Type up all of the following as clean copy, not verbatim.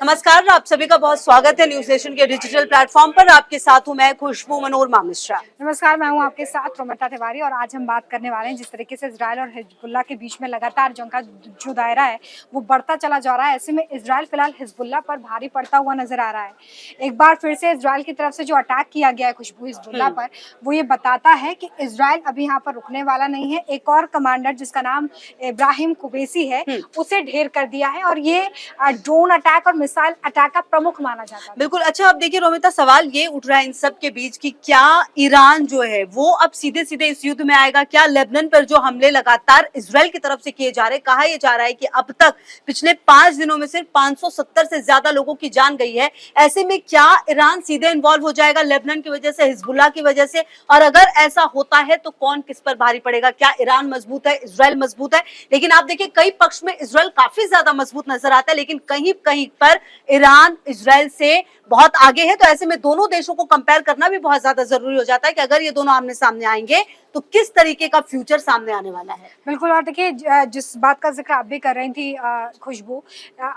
नमस्कार, आप सभी का बहुत स्वागत है न्यूज नेशन के डिजिटल प्लेटफॉर्म पर। आपके साथ हूं मैं खुशबू मनोरमा मिश्रा। नमस्कार, मैं हूं आपके साथ रोमिता तिवारी और आज हम बात करने वाले हैं जिस तरीके से इजराइल और हिजबुल्लाह के बीच में लगातार जंग का जो दायरा है वो बढ़ता चला जा रहा है। ऐसे में इजराइल फिलहाल हिजबुल्लाह पर भारी पड़ता हुआ नजर आ रहा है। एक बार फिर से इजराइल की तरफ से जो अटैक किया गया है खुशबू हिजबुल्लाह पर, वो ये बताता है कि इजराइल अभी यहाँ पर रुकने वाला नहीं है। एक और कमांडर जिसका नाम इब्राहिम कुबैसी है उसे ढेर कर दिया है और ये ड्रोन अटैक और मिसाइल अटैक का प्रमुख माना जाता है। बिल्कुल। अच्छा, अब देखिए रोमिता, सवाल ये उठ रहा है इन सब के बीच कि क्या ईरान जो है वो अब सीधे सीधे इस युद्ध में आएगा? क्या लेबनान पर जो हमले लगातार इजराइल की तरफ से किए जा रहे हैं, कहा यह जा रहा है कि अब तक पिछले 5 दिनों में सिर्फ 570 से ज्यादा लोगों की जान गई है। ऐसे में क्या ईरान सीधे इन्वॉल्व हो जाएगा लेबनान की वजह से, हिजबुल्लाह की वजह से? और अगर ऐसा होता है तो कौन किस पर भारी पड़ेगा? क्या ईरान मजबूत है, इजराइल मजबूत है? लेकिन आप देखिए कई पक्ष में इजराइल काफी ज्यादा मजबूत नजर आता है, लेकिन कहीं कहीं पर ईरान इजराइल से बहुत आगे है। तो ऐसे में दोनों देशों को कंपेयर करना भी बहुत ज्यादा जरूरी हो जाता है कि अगर ये दोनों आमने सामने आएंगे तो किस तरीके का फ्यूचर सामने आने वाला है। बिल्कुल। और देखिए जिस बात का जिक्र आप भी कर रही थी खुशबू,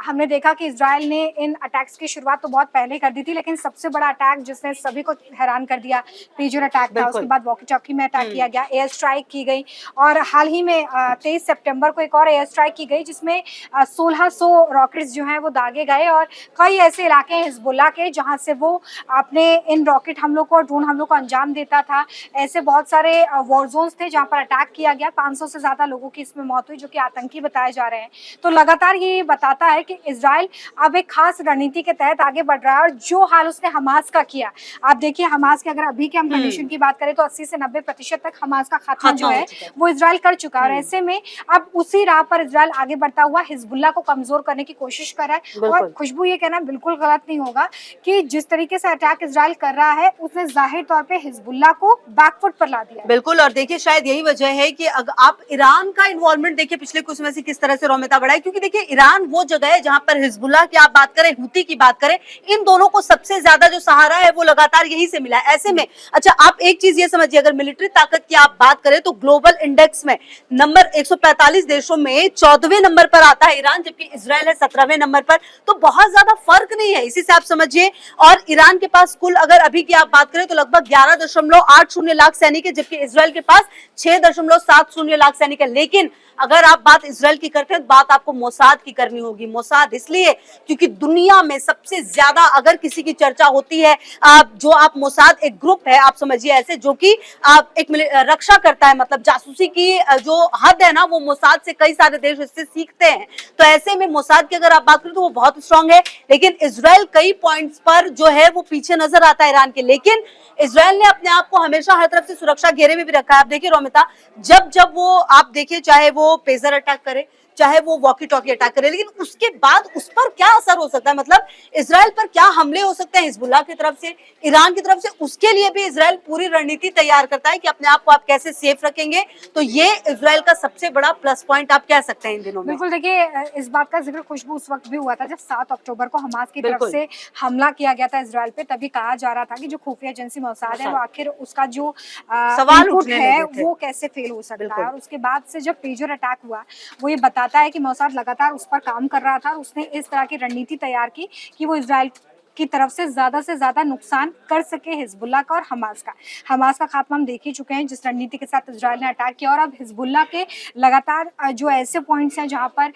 हमने देखा कि इजराइल ने इन अटैक्स की शुरुआत तो बहुत पहले कर दी थी, लेकिन सबसे बड़ा अटैक जिसने सभी को हैरान कर दिया पेजर अटैक था। उसके बाद वॉकी टॉकी में अटैक किया गया, एयर स्ट्राइक की गई और हाल ही में 23 सितंबर को एक और एयर स्ट्राइक की गई जिसमें 1600 रॉकेट्स जो हैं वो दागे गए और कई ऐसे इलाके हैं हिजबुल्लाह के जहाँ से वो अपने इन रॉकेट हमलों को और ड्रोन हमलों को अंजाम देता था। ऐसे बहुत सारे वॉर जोन्स थे जहां पर अटैक किया गया। 500 से ज्यादा लोगों की इसमें मौत हुई जो कि आतंकी बताए जा रहे हैं। तो लगातार ये बताता है कि इजराइल अब एक खास रणनीति के तहत आगे बढ़ रहा है और जो हाल उसने हमास का किया, आप देखिए हमास के अगर अभी के हम कंडीशन की बात करें तो 80 से 90% तक हमास का खात्मा जो है वो इजराइल कर चुका है और ऐसे में अब उसी राह पर इजराइल आगे बढ़ता हुआ हिजबुल्लाह को कमजोर करने की कोशिश कर रहा है। और खुशबू ये कहना बिल्कुल गलत नहीं होगा कि जिस तरीके से अटैक इजराइल कर रहा है उसने जाहिर तौर पे हिजबुल्लाह को बैकफुट पर ला दिया। बिल्कुल। और देखिए शायद यही वजह है कि अगर आप ईरान का इन्वॉल्वमेंट देखिए पिछले कुछ समय से किस तरह से रोमिता बढ़ा है, क्योंकि देखिए ईरान वो जगह है जहां पर हिजबुल्लाह की आप बात करें, हुती की बात करें, इन दोनों को सबसे ज्यादा जो सहारा है वो लगातार यही से मिला है। ऐसे में अच्छा आप एक चीज ये समझिए, अगर मिलिट्री ताकत की आप बात करें तो ग्लोबल इंडेक्स में नंबर 145 देशों में 14वें नंबर पर आता है ईरान, जबकि इजराइल है 17वें नंबर पर। तो बहुत ज्यादा फर्क नहीं है, इसी से आप समझिए। और ईरान के पास कुल अगर अभी की आप बात करें तो लगभग 11.80 लाख सैनिक है, जबकि इजराइल के पास 6.70 लाख सैनिक है। लेकिन अगर आप बात इजराइल की करते हैं तो बात आपको मोसाद की करनी होगी। मोसाद इसलिए क्योंकि दुनिया में सबसे ज्यादा अगर किसी की चर्चा होती है, जो आप मोसाद एक ग्रुप है आप समझिए ऐसे, जो कि एक रक्षा करता है, मतलब जासूसी की जो हद है ना वो मोसाद से कई सारे देश इससे सीखते हैं। तो ऐसे में मोसाद की अगर आप बात करें तो वो बहुत स्ट्रांग है, लेकिन इजराइल कई पॉइंट्स पर जो है वो पीछे नजर आता है ईरान के। लेकिन इजराइल ने अपने आप को हमेशा हर तरफ से सुरक्षा घेरे में भी रखा है। आप देखिए रोमिता, जब वो आप देखिए चाहे वो पेजर अटैक करे, चाहे वो वॉकी टॉकी अटैक करे, लेकिन उसके बाद उस पर क्या असर हो सकता है, मतलब इजराइल पर क्या हमले हो सकते हैं हिजबुल्लाह की तरफ से, ईरान की तरफ से, उसके लिए भी इजराइल पूरी रणनीति तैयार करता है कि अपने आप को आप कैसे सेफ रखेंगे। तो ये इजराइल का सबसे बड़ा प्लस पॉइंट आप कह सकते हैं इन दिनों में। बिल्कुल। देखिए इस बात का जिक्र खुशबू उस वक्त भी हुआ था जब 7 अक्टूबर को हमास की तरफ से हमला किया गया था इजराइल पे। तभी कहा जा रहा था कि जो खुफिया एजेंसी मोसाद है वो आखिर उसका जो सवाल है वो कैसे फेल हो सकता है। और उसके बाद से जब पेजर अटैक हुआ वो ये बताता है कि मोसाद लगातार उस पर काम कर रहा था। उसने इस तरह की रणनीति तैयार की कि वो इजराइल की तरफ से ज्यादा नुकसान कर सके हिजबुल्लाह का और हमास का। हमास का खात्मा हम देख ही चुके हैं जिस रणनीति के साथ इजराइल ने अटैक किया। और अब हिजबुल्लाह के लगातार जो ऐसे पॉइंट्स हैं जहां पर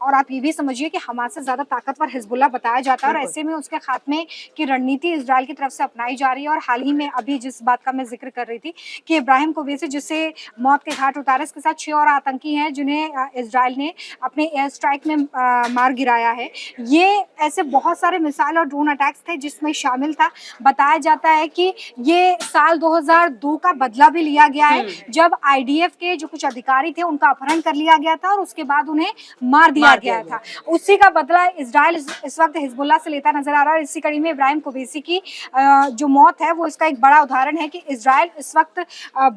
और आप ये भी समझिए कि हमास से ज्यादा ताकतवर हिजबुल्लाह बताया जाता है और ऐसे में उसके खात्मे की रणनीति इजराइल की तरफ से अपनाई जा रही है। और हाल ही में अभी जिस बात का मैं जिक्र कर रही थी कि इब्राहिम कुबैसी जिसे मौत के घाट उतारा, इसके साथ 6 और आतंकी हैं जिन्हें इजराइल ने अपने एयर स्ट्राइक में मार गिराया है। ये ऐसे बहुत सारे मिसाइल और ड्रोन अटैक्स थे जिसमें शामिल था। बताया जाता है कि ये साल 2002 का बदला भी लिया गया है जब आईडीएफ के जो कुछ अधिकारी थे उनका अपहरण कर लिया गया था और उसके बाद उन्हें मार दिया गया था। उसी का बदला इजराइल इस वक्त हिजबुल्लाह से लेता नजर आ रहा है। इसी कड़ी में इब्राहिम कुबैसी की जो मौत है वो इसका एक बड़ा उदाहरण है कि इजराइल इस वक्त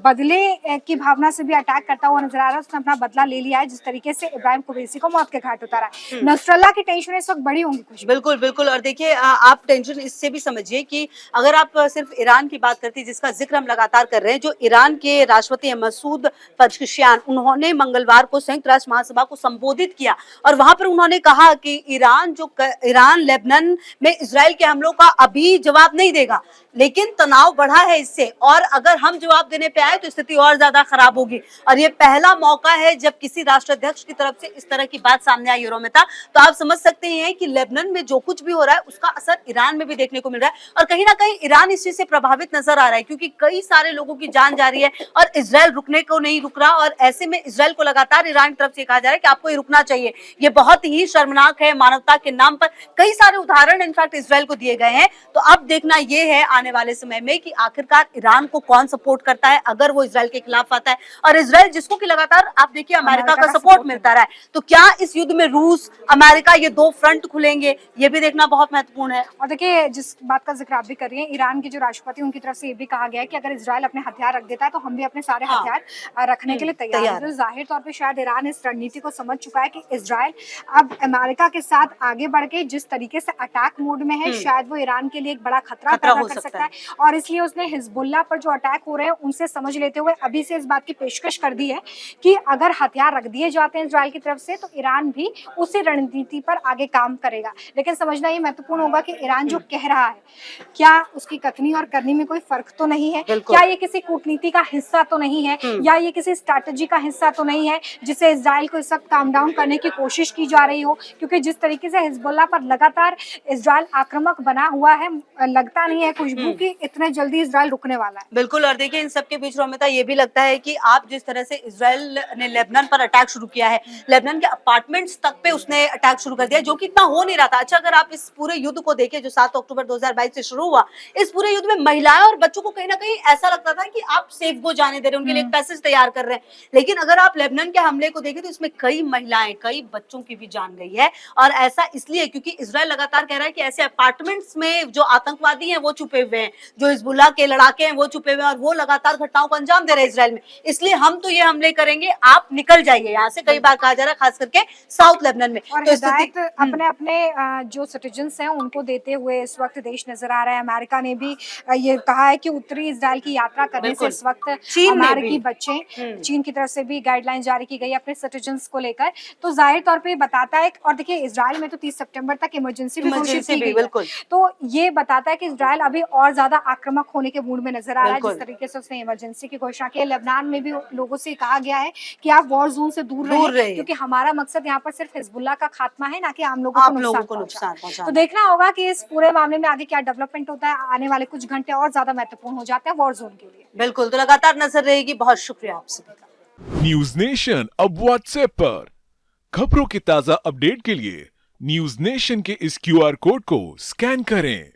बदले की भावना से भी अटैक करता हुआ नजर आ रहा है। उसने अपना बदला ले लिया है जिस तरीके से इब्राहिम कुबैसी को मौत के घाट उतारा। नसरल्लाह की टेंशन इस वक्त बड़ी होंगी कुछ। बिल्कुल बिल्कुल। और देखिए आप आप टेंशन इससे भी समझिए कि अगर आप सिर्फ ईरान की बात करती जिसका जिक्र हम लगातार कर रहे हैं, जो ईरान के राष्ट्रपति हैं मसूद पज़ेश्कियान, उन्होंने मंगलवार को संयुक्त राष्ट्र महासभा को संबोधित किया और वहां पर उन्होंने कहा कि ईरान लेबनान में इजराइल के हमलों का अभी जवाब नहीं देगा, लेकिन तनाव बढ़ा है इससे, और अगर हम जवाब देने पे आए तो स्थिति और ज्यादा खराब होगी। और ये पहला मौका है जब किसी राष्ट्राध्यक्ष की तरफ से इस तरह की बात सामने आई है रोमिता। तो आप समझ सकते हैं कि लेबनान में जो कुछ भी हो रहा है उसका असर ईरान में भी देखने को मिल रहा है, और कहीं ना कहीं ईरान इस चीज से प्रभावित नजर आ रहा है, क्योंकि कई सारे लोगों की जान जा रही है और इजराइल रुकने को नहीं रुक रहा। और ऐसे में इजराइल को लगातार ईरान की तरफ से कहा जा रहा है कि आपको ये रुकना चाहिए, ये बहुत ही शर्मनाक है। मानवता के नाम पर कई सारे उदाहरण इनफैक्ट इजराइल को दिए गए हैं। तो अब देखना ये है आने वाले समय में कि आखिरकार ईरान को कौन सपोर्ट करता है अगर वो इजराइल के खिलाफ आता है, और इजराइल जिसको कि लगातार आप देखिए अमेरिका का सपोर्ट मिलता रहा है। तो क्या इस युद्ध में रूस अमेरिका ये दो फ्रंट खुलेंगे, ये भी देखना बहुत महत्वपूर्ण है। और देखिए, जिस बात का जिक्र आप भी कर रही हैं, ईरान के जो राष्ट्रपति उनकी तरफ से ये भी कहा गया है कि अगर इजराइल अपने हथियार रख देता है तो हम भी अपने सारे हथियार रखने के लिए तैयार हैं। तो जाहिर तौर पे शायद ईरान इस रणनीति को समझ चुका है कि इजराइल अब अमेरिका के साथ आगे बढ़ के जिस तरीके से अटैक मोड में है, शायद वो ईरान के लिए एक बड़ा खतरा पैदा कर सकता है। और इसलिए उसने हिजबुल्लाह पर जो अटैक हो रहे हैं उनसे समझ लेते हुए अभी से इस बात की पेशकश कर दी है कि अगर हथियार रख दिए जाते हैं इजराइल की तरफ से तो ईरान भी उसी रणनीति पर आगे काम करेगा। लेकिन समझना ये महत्वपूर्ण होगा कि ईरान जो कह रहा है, क्या उसकी कथनी और करनी में कोई फर्क तो नहीं है? क्या ये किसी कूटनीति का हिस्सा तो नहीं है, या ये किसी स्ट्रैटेजी का हिस्सा तो नहीं है जिसे इजराइल को इस वक्त काम डाउन करने की कोशिश की जा रही हो? क्योंकि जिस तरीके से हिजबुल्लाह पर लगातार इजराइल आक्रामक बना हुआ है, लगता नहीं है खुशबू की इतने जल्दी इजराइल रुकने वाला है। बिल्कुल। और देखिए इन सबके बीच रोमिता ये भी लगता है कि आप जिस तरह से इजराइल ने लेबनान पर अटैक शुरू किया है, लेबनान के अपार्टमेंट्स तक पे उसने अटैक शुरू कर दिया जो कि इतना हो नहीं रहा था। अच्छा, अगर आप इस पूरे युद्ध को देखिए जो 7 अक्टूबर 2022 से शुरू हुआ, इस पूरे युद्ध में महिलाएं और बच्चों को कहीं ना कहीं ऐसा लगता था कि आप सेफ गो जाने दे रहे हैं, उनके लिए एक पैसेज तैयार कर रहे हैं। लेकिन अगर आप लेबनान के हमले को देखें तो इसमें कई महिलाएं, कई बच्चों की भी जान गई है। और ऐसा इसलिए क्योंकि इजराइल लगातार कह रहा है कि ऐसे अपार्टमेंट्स में जो आतंकवादी हैं वो छुपे हुए हैं, जो हिजबुल्लाह के लड़ाके हैं वो छुपे हुए हैं, और वो लगातार घटनाओं को अंजाम दे रहे हैं इजराइल में। इसलिए हम तो ये हमले करेंगे, आप निकल जाइए यहाँ से, कई बार कहा जा रहा है, खास करके साउथ लेबनान में। और हिदायत अपने अपने जो सिटीजन्स हैं उनको देते हुए इस वक्त देश नजर आ रहा है। अमेरिका ने भी ये कहा है कि उत्तरी इजराइल की यात्रा करने से इस वक्त अमेरिकी बच्चे, चीन की तरफ से भी गाइडलाइन जारी की गई अपने सिटीजन्स को लेकर। तो जाहिर तौर पे बताता है, और देखिए इजराइल में तो 30 सितंबर तक इमरजेंसी भी घोषित की गई है, तो ये बताता है कि इजराइल अभी और ज्यादा आक्रामक होने के मूड में नजर आ रहा है। जिस तरीके से उसने इमरजेंसी की घोषणा की है, लेबनान में भी लोगों से कहा गया है कि आप वॉर जोन से दूर रहें, क्योंकि हमारा मकसद यहाँ पर सिर्फ हिजबुल्लाह का खात्मा है, ना कि आम लोगों को नुकसान पहुंचाना। तो देखना होगा कि इस पूरे मामले में आगे क्या डेवलपमेंट होता है। आने वाले कुछ घंटे और ज्यादा महत्वपूर्ण हो जाते हैं वॉर जोन के लिए। बिल्कुल, तो लगातार नजर रहेगी। बहुत शुक्रिया आप सभी का। न्यूज नेशन अब व्हाट्सएप पर खबरों की ताजा अपडेट के लिए न्यूज नेशन के इस QR कोड को स्कैन करें।